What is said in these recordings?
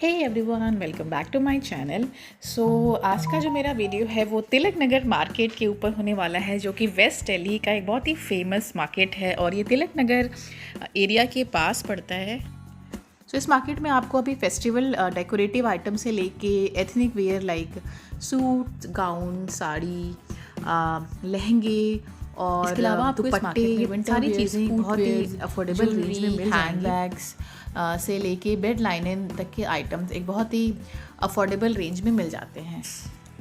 Hey everyone, welcome back to my channel. आज का जो मेरा वीडियो है वो तिलक नगर मार्केट के ऊपर होने वाला है, जो कि वेस्ट दिल्ली का एक बहुत ही फेमस मार्केट है और ये तिलक नगर एरिया के पास पड़ता है। इस मार्केट में आपको अभी फेस्टिवल डेकोरेटिव आइटम से लेके ethnic wear like suit, gown, sari, लहंगे और इसके अलावा आपको दुपट्टे, सारी चीज़ें बहुत ही अफोर्डेबल रेंज में मिल जाएंगी। बैग्स से लेके बेड लाइनन तक के आइटम्स एक बहुत ही अफोर्डेबल रेंज में मिल जाते हैं।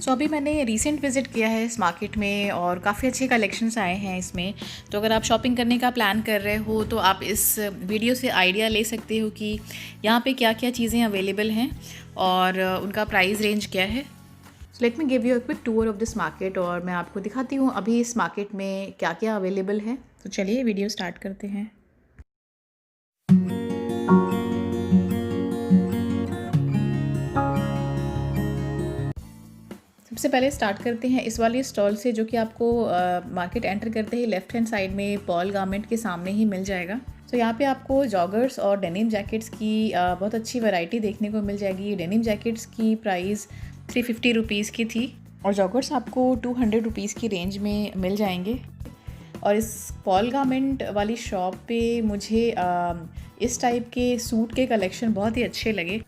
अभी मैंने रिसेंट विज़िट किया है इस मार्केट में और काफ़ी अच्छे कलेक्शंस आए हैं इसमें। तो अगर आप शॉपिंग करने का प्लान कर रहे हो तो आप इस वीडियो से आइडिया ले सकते हो कि यहाँ पे क्या क्या चीज़ें अवेलेबल हैं और उनका प्राइस रेंज क्या है। Let me give you a quick tour of this market और मैं आपको दिखाती हूँ अभी इस मार्केट में क्या क्या अवेलेबल है। तो चलिए वीडियो स्टार्ट करते हैं। सबसे पहले स्टार्ट करते हैं इस वाली स्टॉल से, जो कि आपको मार्केट एंटर करते ही लेफ्ट हैंड साइड में पॉल गारमेंट के सामने ही मिल जाएगा। यहाँ पे आपको जॉगर्स और डेनिम जैकेट्स की बहुत अच्छी वैरायटी देखने को मिल जाएगी। डेनिम जैकेट्स की प्राइस 350 रुपीज़ की थी और जॉगर्स आपको 200 रुपीज़ की रेंज में मिल जाएंगे। और इस पॉल गारमेंट वाली शॉप पे मुझे इस टाइप के सूट के कलेक्शन बहुत ही अच्छे लगे।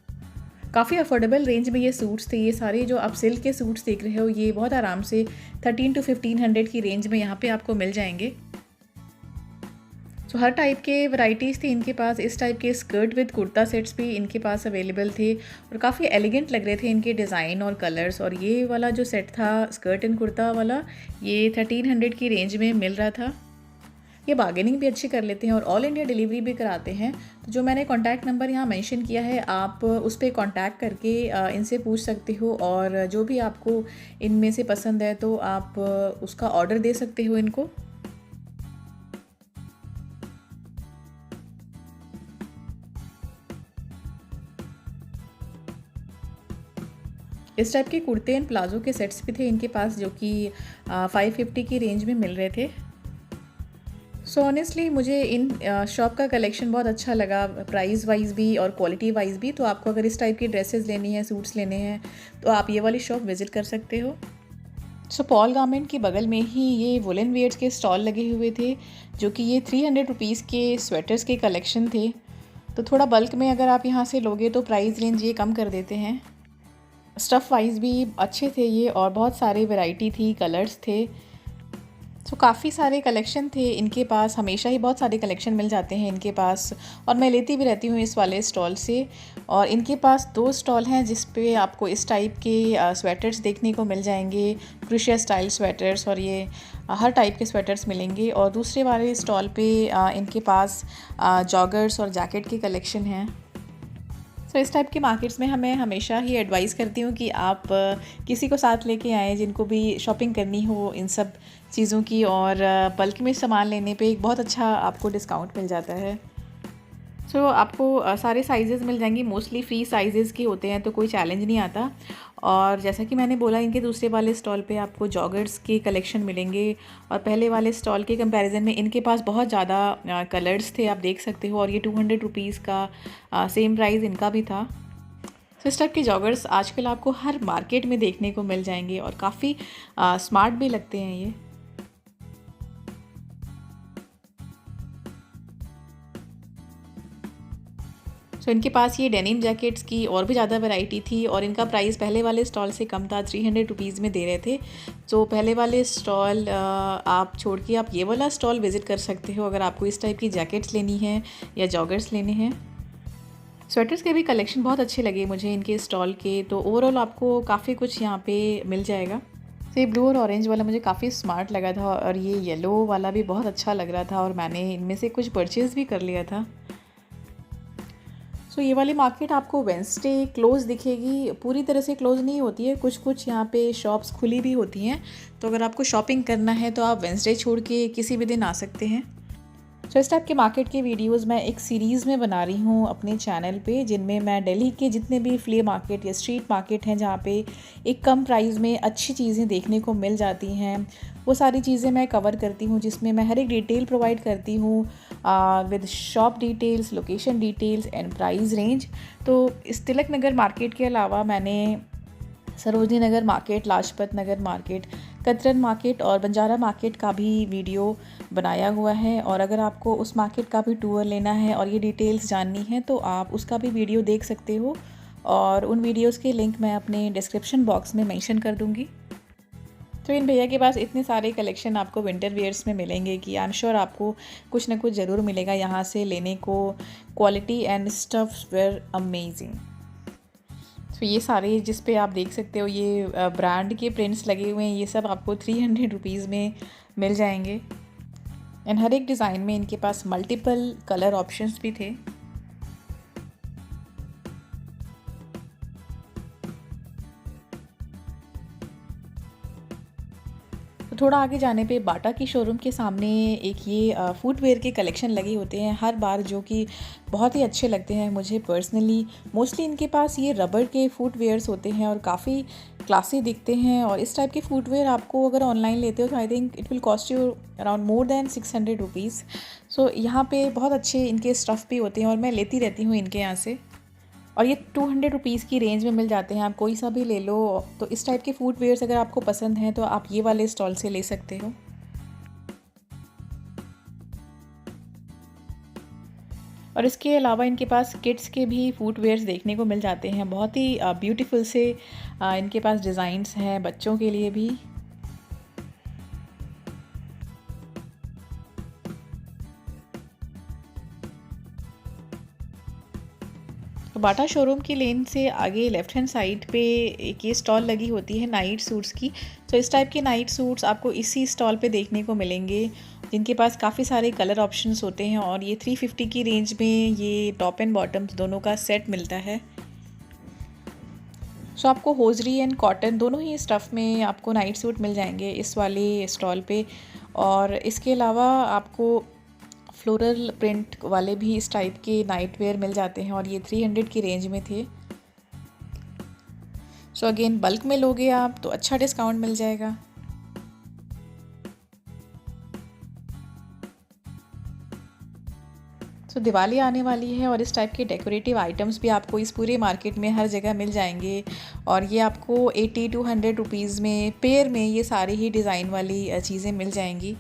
काफ़ी अफोर्डेबल रेंज में ये सूट्स थे। ये सारे जो आप सिल्क के सूट्स देख रहे हो ये बहुत आराम से 1300 to 1500 की रेंज में यहाँ पे आपको मिल जाएंगे। हर टाइप के वैरायटीज़ थी इनके पास। इस टाइप के स्कर्ट विद कुर्ता सेट्स भी इनके पास अवेलेबल थे और काफ़ी एलिगेंट लग रहे थे इनके डिज़ाइन और कलर्स। और ये वाला जो सेट था स्कर्ट एंड कुर्ता वाला, ये 1300 की रेंज में मिल रहा था। ये बार्गेनिंग भी अच्छी कर लेते हैं और ऑल इंडिया डिलीवरी भी कराते हैं। तो जो मैंने कॉन्टैक्ट नंबर यहाँ मेंशन किया है, आप उस पर कॉन्टैक्ट करके इनसे पूछ सकते हो और जो भी आपको इनमें से पसंद है तो आप उसका ऑर्डर दे सकते हो इनको। इस टाइप के कुर्ते एंड प्लाजो के सेट्स भी थे इनके पास, जो कि 550 की रेंज में मिल रहे थे। ऑनेस्टली मुझे इन शॉप का कलेक्शन बहुत अच्छा लगा, प्राइस वाइज भी और क्वालिटी वाइज भी। तो आपको अगर इस टाइप की ड्रेसेस लेनी है, सूट्स लेने हैं, तो आप ये वाली शॉप विज़िट कर सकते हो। पॉल गारमेंट के बगल में ही ये वुलन वेयर्स के स्टॉल लगे हुए थे, जो कि ये 300 रुपीज़ के स्वेटर्स के कलेक्शन थे। तो थोड़ा बल्क में अगर आप यहाँ से लोगे तो प्राइस रेंज ये कम कर देते हैं। स्टफ़ वाइज भी अच्छे थे ये और बहुत सारे वैरायटी थी, कलर्स थे। काफ़ी सारे कलेक्शन थे इनके पास। हमेशा ही बहुत सारे कलेक्शन मिल जाते हैं इनके पास और मैं लेती भी रहती हूँ इस वाले स्टॉल से। और इनके पास 2 स्टॉल हैं जिस पे आपको इस टाइप के स्वेटर्स देखने को मिल जाएंगे, क्रोशिया स्टाइल स्वेटर्स, और ये हर टाइप के स्वेटर्स मिलेंगे। और दूसरे वाले स्टॉल पे इनके पास जॉगर्स और जैकेट के कलेक्शन हैं। इस टाइप के मार्केट्स में हमें हमेशा ही एडवाइस करती हूँ कि आप किसी को साथ लेके आएँ जिनको भी शॉपिंग करनी हो इन सब चीज़ों की, और बल्क में सामान लेने पे एक बहुत अच्छा आपको डिस्काउंट मिल जाता है। आपको सारे साइज़ेस मिल जाएंगे, मोस्टली फ्री साइज़ेस के होते हैं तो कोई चैलेंज नहीं आता। और जैसा कि मैंने बोला, इनके दूसरे वाले स्टॉल पे आपको जॉगर्स के कलेक्शन मिलेंगे और पहले वाले स्टॉल के कंपैरिजन में इनके पास बहुत ज़्यादा कलर्स थे, आप देख सकते हो। और ये 200 रुपीज़ का सेम प्राइस इनका भी था। इस टाइप के जॉगर्स आजकल आपको हर मार्केट में देखने को मिल जाएंगे और काफ़ी स्मार्ट भी लगते हैं ये। इनके पास ये डेनिम जैकेट्स की और भी ज़्यादा वैरायटी थी और इनका प्राइस पहले वाले स्टॉल से कम था, 300 रुपीज़ में दे रहे थे। पहले वाले स्टॉल आप छोड़ के आप ये वाला स्टॉल विज़िट कर सकते हो अगर आपको इस टाइप की जैकेट्स लेनी है या जॉगर्स लेने हैं। स्वेटर्स के भी कलेक्शन बहुत अच्छे लगे मुझे इनके स्टॉल के। तो ओवरऑल आपको काफ़ी कुछ यहाँ पे मिल जाएगा। ये ब्लू और ऑरेंज वाला मुझे काफ़ी स्मार्ट लगा था और ये येलो वाला भी बहुत अच्छा लग रहा था और मैंने इनमें से कुछ परचेज़ भी कर लिया था। ये वाली मार्केट आपको वेंसडे क्लोज़ दिखेगी, पूरी तरह से क्लोज़ नहीं होती है, कुछ कुछ यहाँ पे शॉप्स खुली भी होती हैं। तो अगर आपको शॉपिंग करना है तो आप वेंसडे छोड़ के किसी भी दिन आ सकते हैं। इस टाइप के मार्केट के वीडियोस मैं एक सीरीज़ में बना रही हूँ अपने चैनल पे, जिनमें मैं दिल्ली के जितने भी फ्ले मार्केट या स्ट्रीट मार्केट हैं जहाँ पे एक कम प्राइस में अच्छी चीज़ें देखने को मिल जाती हैं, वो सारी चीज़ें मैं कवर करती हूँ, जिसमें मैं हर एक डिटेल प्रोवाइड करती हूँ with shop details, location details and price range. तो इस तिलक नगर मार्केट के अलावा मैंने सरोजनी नगर मार्केट, लाजपत नगर मार्केट, कतरन मार्केट और बंजारा मार्केट का भी वीडियो बनाया हुआ है। और अगर आपको उस मार्केट का भी टूर लेना है और ये डिटेल्स जाननी है तो आप उसका भी वीडियो देख सकते हो, और उन वीडियोस के लिंक मैं अपने डिस्क्रिप्शन बॉक्स में मेंशन कर दूँगी। तो इन भैया के पास इतने सारे कलेक्शन आपको विंटर वेयर्स में मिलेंगे कि आई एम श्योर आपको कुछ ना कुछ ज़रूर मिलेगा यहाँ से लेने को। Quality and stuffs were amazing. तो ये सारे जिस पे आप देख सकते हो ये ब्रांड के प्रिंट्स लगे हुए हैं, ये सब आपको 300 रुपीज़ में मिल जाएंगे। एंड हर एक डिज़ाइन में इनके पास मल्टीपल कलर ऑप्शंस भी थे। तो थोड़ा आगे जाने पे बाटा की शोरूम के सामने एक ये फुटवेयर के कलेक्शन लगे होते हैं हर बार, जो कि बहुत ही अच्छे लगते हैं मुझे पर्सनली। मोस्टली इनके पास ये रबड़ के फुटवेयर्स होते हैं और काफ़ी क्लासी दिखते हैं। और इस टाइप के फुटवेयर आपको अगर ऑनलाइन लेते हो तो I think it will cost you around more than 600 rupees. So यहाँ पे बहुत अच्छे इनके स्टफ़ भी होते हैं और मैं लेती रहती हूँ इनके यहाँ से। और ये 200 रुपीज़ की रेंज में मिल जाते हैं, आप कोई सा भी ले लो। तो इस टाइप के फुटवेयर्स अगर आपको पसंद हैं तो आप ये वाले स्टॉल से ले सकते हो। और इसके अलावा इनके पास किड्स के भी फुटवेयर्स देखने को मिल जाते हैं, बहुत ही ब्यूटीफुल से इनके पास डिज़ाइंस हैं बच्चों के लिए भी। तो बाटा शोरूम की लेन से आगे लेफ़्ट हैंड साइड पे एक ये स्टॉल लगी होती है नाइट सूट्स की। तो इस टाइप के नाइट सूट्स आपको इसी स्टॉल पे देखने को मिलेंगे, जिनके पास काफ़ी सारे कलर ऑप्शंस होते हैं। और ये 350 की रेंज में ये टॉप एंड बॉटम्स दोनों का सेट मिलता है। सो आपको होजरी एंड कॉटन दोनों ही स्टफ़ में आपको नाइट सूट मिल जाएंगे इस वाले स्टॉल पे। और इसके अलावा आपको फ्लोरल प्रिंट वाले भी इस टाइप के नाइट वेयर मिल जाते हैं और ये 300 की रेंज में थे। सो अगेन बल्क में लोगे आप तो अच्छा डिस्काउंट मिल जाएगा। सो दिवाली आने वाली है और इस टाइप के डेकोरेटिव आइटम्स भी आपको इस पूरे मार्केट में हर जगह मिल जाएंगे। और ये आपको 80 to 100 रुपीज़ में पेयर में ये सारी ही डिज़ाइन वाली चीज़ें मिल जाएंगी।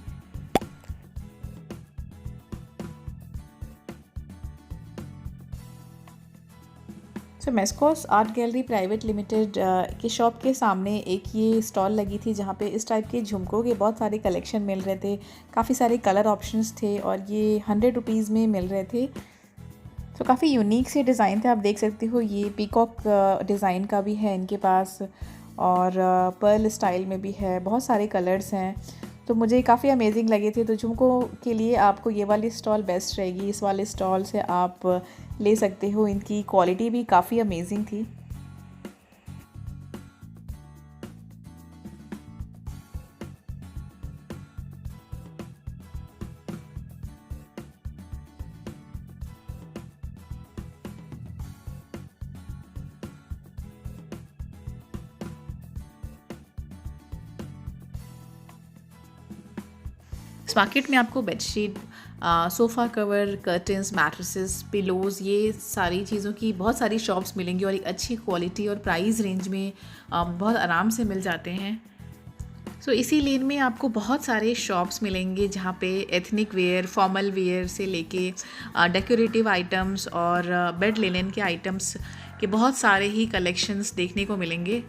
सो मेस्कॉस आर्ट गैलरी प्राइवेट लिमिटेड की शॉप के सामने एक ये स्टॉल लगी थी जहाँ पे इस टाइप के झुमकों के बहुत सारे कलेक्शन मिल रहे थे, काफ़ी सारे कलर ऑप्शंस थे और ये 100 रुपीज़ में मिल रहे थे। तो काफ़ी यूनिक से डिज़ाइन थे, आप देख सकते हो ये पीकॉक डिज़ाइन का भी है इनके पास और पर्ल स्टाइल में भी है, बहुत सारे कलर्स हैं। तो मुझे काफ़ी अमेजिंग लगे थे। तो झुमकों के लिए आपको ये वाली स्टॉल बेस्ट रहेगी, इस वाले स्टॉल से आप ले सकते हो, इनकी क्वालिटी भी काफ़ी अमेजिंग थी। इस मार्केट में आपको bedsheet, sofa cover, curtains, mattresses, pillows, ये सारी चीज़ों की बहुत सारी शॉप्स मिलेंगी और एक अच्छी क्वालिटी और प्राइस रेंज में बहुत आराम से मिल जाते हैं। सो इसी लेन में आपको बहुत सारे शॉप्स मिलेंगे जहाँ पे एथनिक वेयर, फॉर्मल वेयर से लेके डेकोरेटिव आइटम्स और बेड लिनन के आइटम्स के बहुत सारे ही कलेक्शंस देखने को मिलेंगे।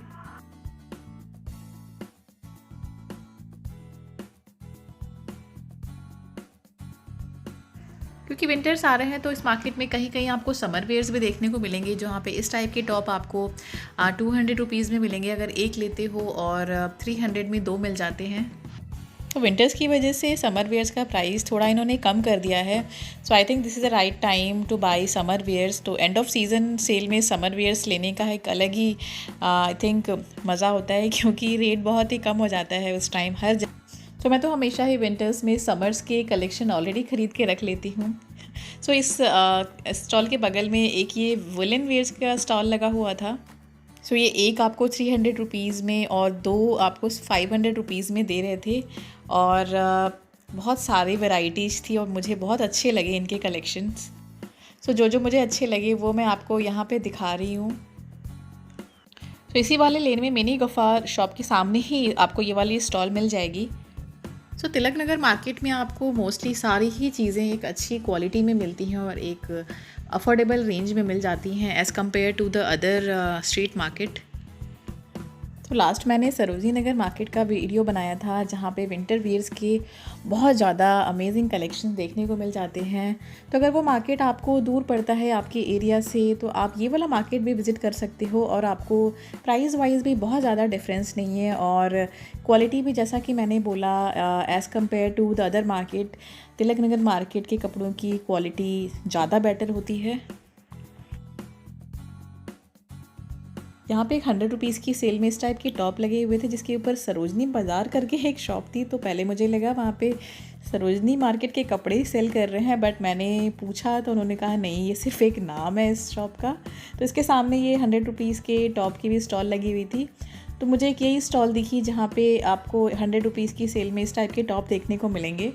क्योंकि विंटर्स आ रहे हैं तो इस मार्केट में कहीं कहीं आपको समर वेयर्स भी देखने को मिलेंगे, जहाँ पे इस टाइप के टॉप आपको 200 रुपीज़ में मिलेंगे अगर एक लेते हो और 300 में दो मिल जाते हैं। तो विंटर्स की वजह से समर वेयर्स का प्राइस थोड़ा इन्होंने कम कर दिया है। So I think this is the right time to buy summer wears. तो एंड ऑफ सीज़न सेल में समर वेयर्स लेने का एक अलग ही आई थिंक मज़ा होता है, क्योंकि रेट बहुत ही कम हो जाता है उस टाइम हर जगह। तो मैं तो हमेशा ही विंटर्स में समर्स के कलेक्शन ऑलरेडी ख़रीद के रख लेती हूँ। सो इस स्टॉल के बगल में एक ये वुलन वेयर्स का स्टॉल लगा हुआ था। सो ये एक आपको 300 रुपीज़ में और दो आपको 500 रुपीज़ में दे रहे थे। और बहुत सारी वैरायटीज़ थी और मुझे बहुत अच्छे लगे इनके कलेक्शंस। सो जो मुझे अच्छे लगे वो मैं आपको यहाँ पे दिखा रही हूँ। तो इसी वाले लेन में मिनी गफ़ार शॉप के सामने ही आपको ये वाली स्टॉल मिल जाएगी। सो तिलक नगर मार्केट में आपको मोस्टली सारी ही चीज़ें एक अच्छी क्वालिटी में मिलती हैं और एक अफोर्डेबल रेंज में मिल जाती हैं as compare to the other street market. तो लास्ट मैंने सरोजनी नगर मार्केट का वीडियो बनाया था जहाँ पे विंटर वियर्स के बहुत ज़्यादा अमेजिंग कलेक्शन देखने को मिल जाते हैं। तो अगर वो मार्केट आपको दूर पड़ता है आपके एरिया से तो आप ये वाला मार्केट भी विज़िट कर सकते हो और आपको प्राइस वाइज भी बहुत ज़्यादा डिफरेंस नहीं है और क्वालिटी भी जैसा कि मैंने बोला as compare to the other market Tilak Nagar market के कपड़ों की क्वालिटी ज़्यादा बेटर होती है। यहाँ पे एक 100 रुपीज़ की सेल में इस टाइप के टॉप लगे हुए थे जिसके ऊपर सरोजनी बाज़ार करके एक शॉप थी। तो पहले मुझे लगा वहाँ पे सरोजनी मार्केट के कपड़े ही सेल कर रहे हैं, बट मैंने पूछा तो उन्होंने कहा नहीं, ये सिर्फ एक नाम है इस शॉप का। तो इसके सामने ये 100 रुपीज़ के टॉप की भी स्टॉल लगी हुई थी। तो मुझे एक यही स्टॉल दिखी जहाँ पे आपको 100 रुपीज़ की सेल में इस टाइप के टॉप देखने को मिलेंगे।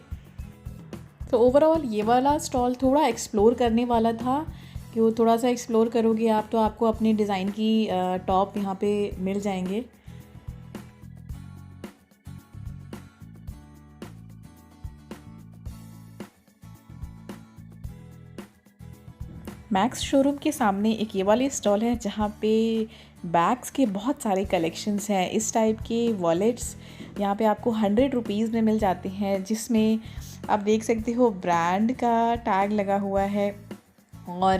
तो ओवरऑल ये वाला स्टॉल थोड़ा एक्सप्लोर करने वाला था कि वो थोड़ा सा एक्सप्लोर करोगे आप तो आपको अपने डिज़ाइन की टॉप यहाँ पे मिल जाएंगे। मैक्स शोरूम के सामने एक ये वाली स्टॉल है जहाँ पे बैग्स के बहुत सारे कलेक्शंस हैं। इस टाइप के वॉलेट्स यहाँ पे आपको 100 रुपीज़ में मिल जाते हैं जिसमें आप देख सकते हो ब्रांड का टैग लगा हुआ है और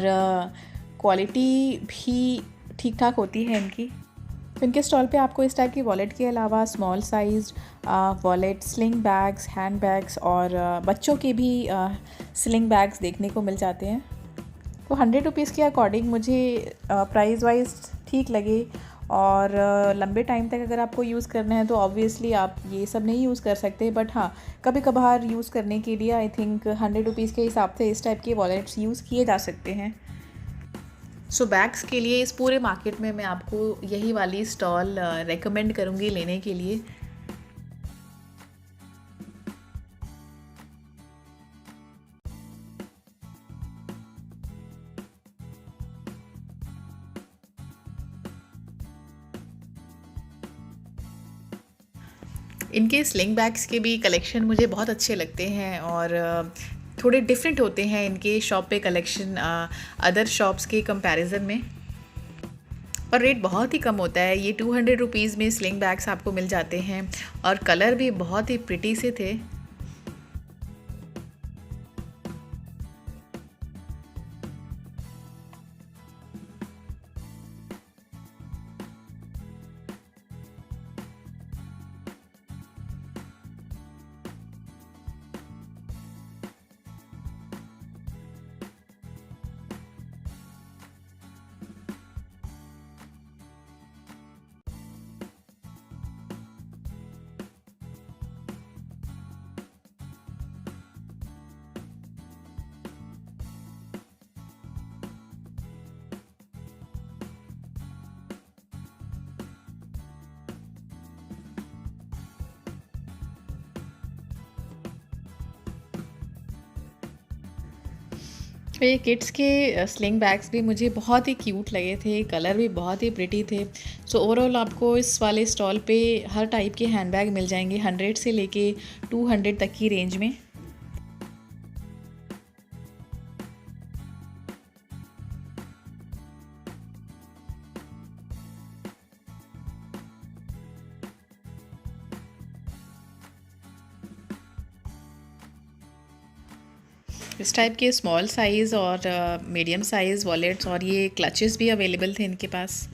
क्वालिटी भी ठीक ठाक होती है इनकी। तो इनके स्टॉल पे आपको इस टाइप की वॉलेट के अलावा small size wallet, sling bags, hand bags और बच्चों के भी स्लिंग बैग्स देखने को मिल जाते हैं। तो 100 रुपीज़ के अकॉर्डिंग मुझे प्राइस वाइज ठीक लगे और लंबे टाइम तक अगर आपको यूज़ करना है तो ऑब्वियसली आप ये सब नहीं यूज़ कर सकते, बट हाँ कभी कभार यूज़ करने के लिए आई थिंक 100 रुपीज़ के हिसाब से इस टाइप के वॉलेट्स यूज़ किए जा सकते हैं। सो बैग्स के लिए इस पूरे मार्केट में मैं आपको यही वाली स्टॉल रेकमेंड करूँगी लेने के लिए। इनके स्लिंग बैग्स के भी कलेक्शन मुझे बहुत अच्छे लगते हैं और थोड़े डिफरेंट होते हैं इनके शॉप पे कलेक्शन अदर शॉप्स के कंपैरिजन में, और रेट बहुत ही कम होता है। ये 200 रुपीज़ में स्लिंग बैग्स आपको मिल जाते हैं और कलर भी बहुत ही प्रिटी से थे। ये किड्स के स्लिंग बैग्स भी मुझे बहुत ही क्यूट लगे थे, कलर भी बहुत ही प्रिटी थे। सो ओवरऑल आपको इस वाले स्टॉल पे हर टाइप के हैंड बैग मिल जाएंगे 100 से लेके 200 तक की रेंज में। इस टाइप के स्मॉल साइज़ और मीडियम साइज़ वॉलेट्स और ये क्लचेस भी अवेलेबल थे इनके पास।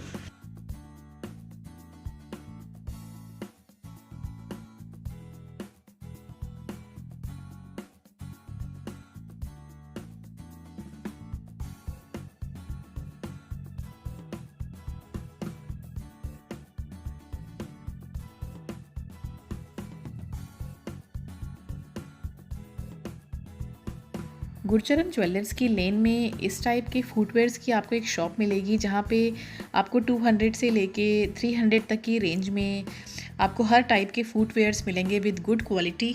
गुरचरण ज्वेलर्स की लेन में इस टाइप के फुटवेयर्स की आपको एक शॉप मिलेगी जहाँ पे आपको 200 से लेके 300 तक की रेंज में आपको हर टाइप के फुटवेयर्स मिलेंगे विद गुड क्वालिटी।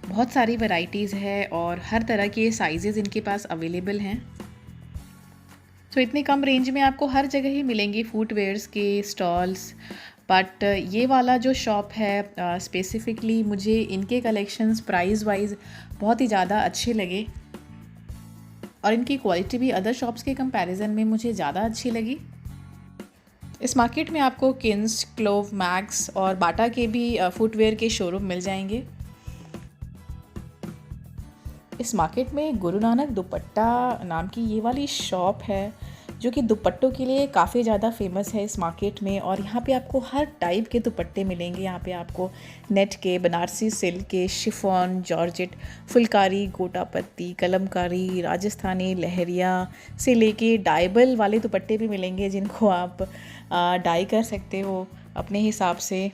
बहुत सारी वैरायटीज़ है और हर तरह के साइजेज़ इनके पास अवेलेबल हैं। तो इतनी कम रेंज में आपको हर जगह ही मिलेंगी फुटवेयर्स के स्टॉल्स। बट ये वाला जो शॉप है स्पेसिफ़िकली मुझे इनके कलेक्शंस प्राइस वाइज बहुत ही ज़्यादा अच्छे लगे और इनकी क्वालिटी भी अदर शॉप्स के कंपैरिजन में मुझे ज़्यादा अच्छी लगी। इस मार्केट में आपको किन्स, क्लोव, मैक्स और बाटा के भी फुटवेयर के शोरूम मिल जाएंगे। इस मार्केट में गुरु नानक दुपट्टा नाम की ये वाली शॉप है जो कि दुपट्टों के लिए काफ़ी ज़्यादा फेमस है इस मार्केट में। और यहाँ पे आपको हर टाइप के दुपट्टे मिलेंगे। यहाँ पे आपको नेट के, बनारसी सिल्क के, शिफॉन, जॉर्जेट, फुलकारी, गोटा पत्ती, कलमकारी, राजस्थानी, लहरिया से लेके डाइबल वाले दुपट्टे भी मिलेंगे जिनको आप डाई कर सकते हो अपने हिसाब से।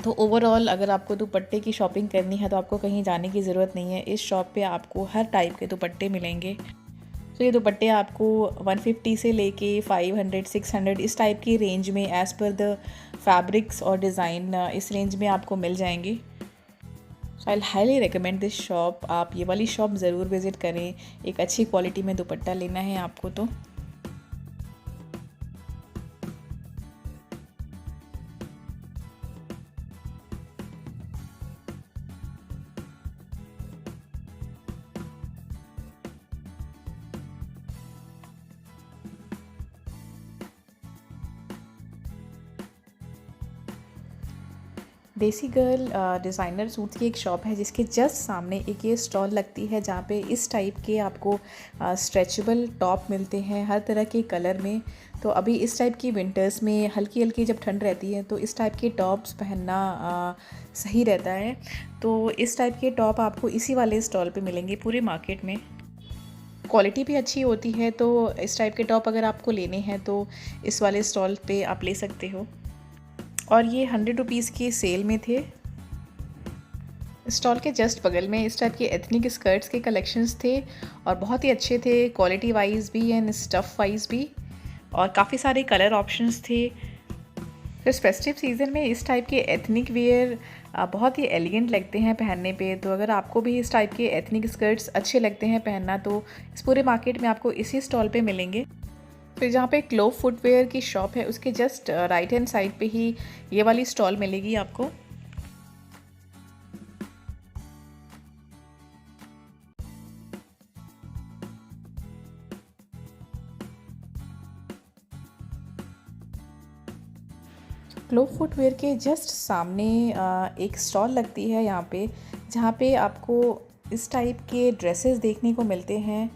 तो ओवरऑल अगर आपको दुपट्टे की शॉपिंग करनी है तो आपको कहीं जाने की ज़रूरत नहीं है। इस शॉप पे आपको हर टाइप के दुपट्टे मिलेंगे। तो ये दुपट्टे आपको 150 से लेके 500, 600 इस टाइप की रेंज में एज़ पर द फैब्रिक्स और डिज़ाइन इस रेंज में आपको मिल जाएंगे। So I highly recommend this shop. आप ये वाली शॉप ज़रूर विज़िट करें। एक अच्छी क्वालिटी में दुपट्टा लेना है आपको तो। देसी गर्ल डिज़ाइनर सूट्स की एक शॉप है जिसके जस्ट सामने एक ये स्टॉल लगती है जहाँ पे इस टाइप के आपको स्ट्रेचेबल टॉप मिलते हैं हर तरह के कलर में। तो अभी इस टाइप की विंटर्स में हल्की हल्की जब ठंड रहती है तो इस टाइप के टॉप्स पहनना सही रहता है। तो इस टाइप के टॉप आपको इसी वाले स्टॉल पे मिलेंगे पूरे मार्केट में। क्वालिटी भी अच्छी होती है। तो इस टाइप के टॉप अगर आपको लेने हैं तो इस वाले स्टॉल पे आप ले सकते हो। और ये 100 रुपीज़ की सेल में थे। स्टॉल के जस्ट बगल में इस टाइप के एथनिक स्कर्ट्स के कलेक्शंस थे और बहुत ही अच्छे थे क्वालिटी वाइज भी एंड स्टफ़ वाइज भी। और काफ़ी सारे कलर ऑप्शंस थे। तो इस फेस्टिव सीज़न में इस टाइप के एथनिक वेयर बहुत ही एलिगेंट लगते हैं पहनने पे। तो अगर आपको भी इस टाइप के एथनिक स्कर्ट्स अच्छे लगते हैं पहनना तो इस पूरे मार्केट में आपको इसी स्टॉल पे मिलेंगे। फिर जहाँ पे क्लोव फुटवेयर की शॉप है उसके जस्ट राइट हैंड साइड पे ही ये वाली स्टॉल मिलेगी आपको। क्लोव फुटवेयर के जस्ट सामने एक स्टॉल लगती है यहाँ पे जहाँ पे आपको इस टाइप के ड्रेसेस देखने को मिलते हैं।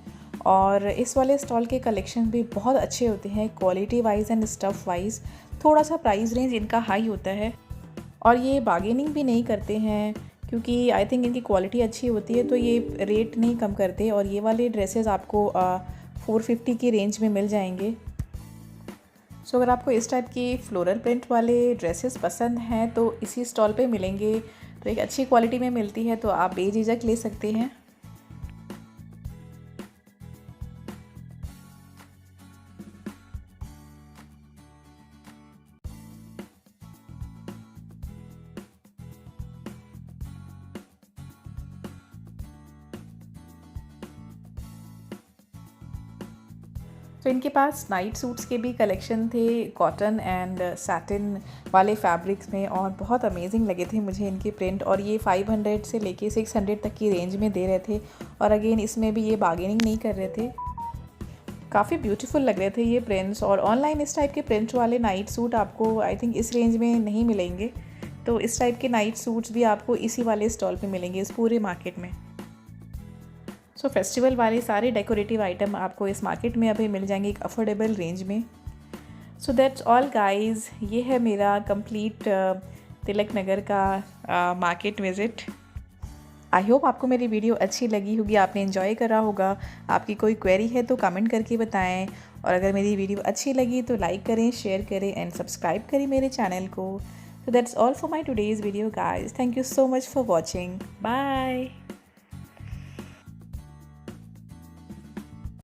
और इस वाले स्टॉल के कलेक्शन भी बहुत अच्छे होते हैं quality wise and stuff wise. थोड़ा सा प्राइस रेंज इनका हाई होता है और ये बार्गेनिंग भी नहीं करते हैं क्योंकि आई थिंक इनकी क्वालिटी अच्छी होती है तो ये रेट नहीं कम करते। और ये वाले ड्रेसेस आपको 450 की रेंज में मिल जाएंगे। सो अगर आपको इस टाइप की फ्लोरल प्रिंट वाले ड्रेसेस पसंद हैं तो इसी स्टॉल पे मिलेंगे। तो एक अच्छी क्वालिटी में मिलती है तो आप बेझिझक ले सकते हैं। तो इनके पास नाइट सूट्स के भी कलेक्शन थे कॉटन एंड सैटिन वाले फैब्रिक्स में और बहुत अमेजिंग लगे थे मुझे इनके प्रिंट। और ये 500 से लेके 600 तक की रेंज में दे रहे थे और अगेन इसमें भी ये बार्गेनिंग नहीं कर रहे थे। काफ़ी ब्यूटीफुल लग रहे थे ये प्रिंट्स। और ऑनलाइन इस टाइप के प्रिंट वाले नाइट सूट आपको आई थिंक इस रेंज में नहीं मिलेंगे। तो इस टाइप के नाइट सूट्स भी आपको इसी वाले स्टॉल पे मिलेंगे इस पूरे मार्केट में। सो फेस्टिवल वाले सारे डेकोरेटिव आइटम आपको इस मार्केट में अभी मिल जाएंगे एक अफोर्डेबल रेंज में। सो दैट्स ऑल गाइस, ये है मेरा कंप्लीट तिलक नगर का मार्केट विज़िट। आई होप आपको मेरी वीडियो अच्छी लगी होगी, आपने एंजॉय करा होगा। आपकी कोई क्वेरी है तो कमेंट करके बताएं। और अगर मेरी वीडियो अच्छी लगी तो लाइक करें, शेयर करें एंड सब्सक्राइब करें मेरे चैनल को। So that's all for my today's video guys. Thank you so much for watching. Bye.